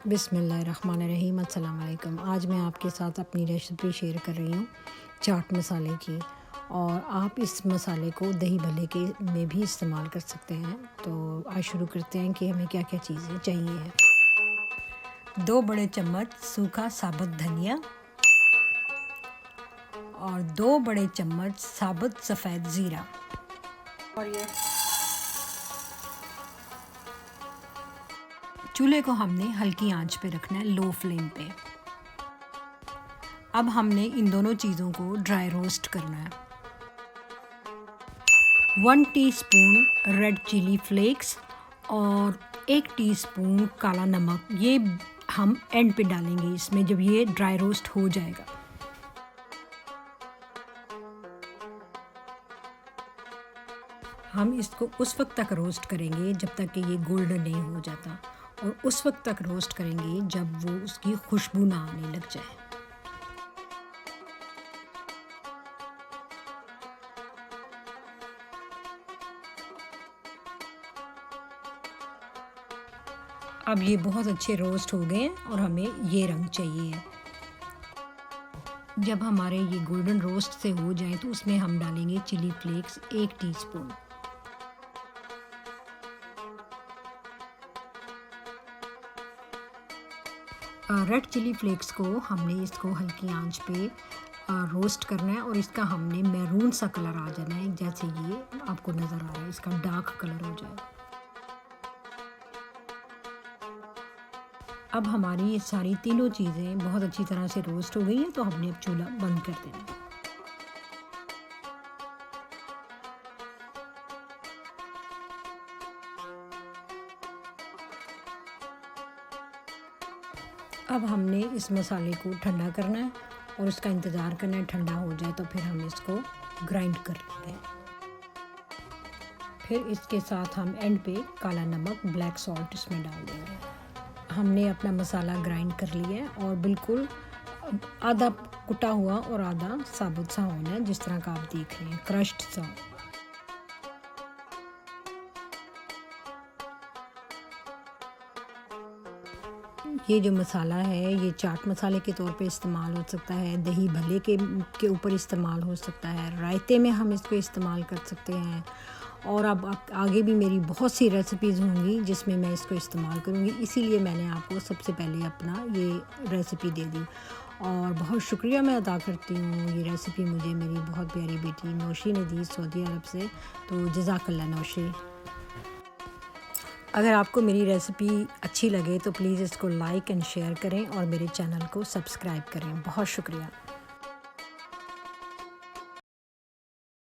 बिस्मिल्लाहिर्रहमानिर्रहीम। अस्सलाम वालेकुम। आज मैं आपके साथ अपनी रेसिपी शेयर कर रही हूँ चाट मसाले की, और आप इस मसाले को दही भल्ले के में भी इस्तेमाल कर सकते हैं। तो आज शुरू करते हैं कि हमें क्या क्या चीज़ें चाहिए है। 2 बड़े चम्मच सूखा साबुत धनिया और 2 बड़े चम्मच साबुत सफ़ेद ज़ीरा, और ये चूल्हे को हमने हल्की आंच पे रखना है, लो फ्लेम पे। अब हमने इन दोनों चीज़ों को ड्राई रोस्ट करना है। 1 टीस्पून रेड चिली फ्लेक्स और 1 टीस्पून काला नमक, ये हम एंड पे डालेंगे इसमें जब ये ड्राई रोस्ट हो जाएगा। हम इसको उस वक्त तक रोस्ट करेंगे जब तक कि ये गोल्डन नहीं हो जाता, और उस वक्त तक रोस्ट करेंगे जब वो उसकी खुशबू ना आने लग जाए। अब ये बहुत अच्छे रोस्ट हो गए हैं और हमें ये रंग चाहिए। जब हमारे ये गोल्डन रोस्ट से हो जाए तो उसमें हम डालेंगे chilli flakes 1 teaspoon. Red chilli flakes को हमने इसको हल्की आंच पे रोस्ट करना है, और इसका हमने मैरून सा कलर आ जाना है, जैसे ये आपको नज़र आ रहा है, इसका डार्क कलर हो जाए। अब हमारी ये सारी तीनों चीज़ें बहुत अच्छी तरह से रोस्ट हो गई हैं, तो हमने अब चूल्हा बंद कर देना है। अब हमने इस मसाले को ठंडा करना है और उसका इंतज़ार करना है ठंडा हो जाए, तो फिर हम इसको ग्राइंड कर लेंगे। फिर इसके साथ हम एंड पे काला नमक, ब्लैक सॉल्ट इसमें डाल देंगे। हमने अपना मसाला ग्राइंड कर लिया है, और बिल्कुल आधा कुटा हुआ और आधा साबुत सा होना है, जिस तरह का आप देख रहे हैं, क्रश्ड सा। ये जो मसाला है ये चाट मसाले के तौर पे इस्तेमाल हो सकता है, दही भल्ले के ऊपर इस्तेमाल हो सकता है, रायते में हम इसको इस्तेमाल कर सकते हैं, और अब आगे भी मेरी बहुत सी रेसिपीज़ होंगी जिसमें मैं इसको इस्तेमाल करूँगी, इसीलिए मैंने आपको सबसे पहले अपना ये रेसिपी दे दी। और बहुत शुक्रिया मैं अदा करती हूँ, ये रेसिपी मुझे मेरी बहुत प्यारी बेटी नौशी ने दी सऊदी अरब से, तो जज़ाकल्लाह नौशी। अगर आपको मेरी रेसिपी अच्छी लगे तो प्लीज़ इसको लाइक एंड शेयर करें और मेरे चैनल को सब्सक्राइब करें। बहुत शुक्रिया।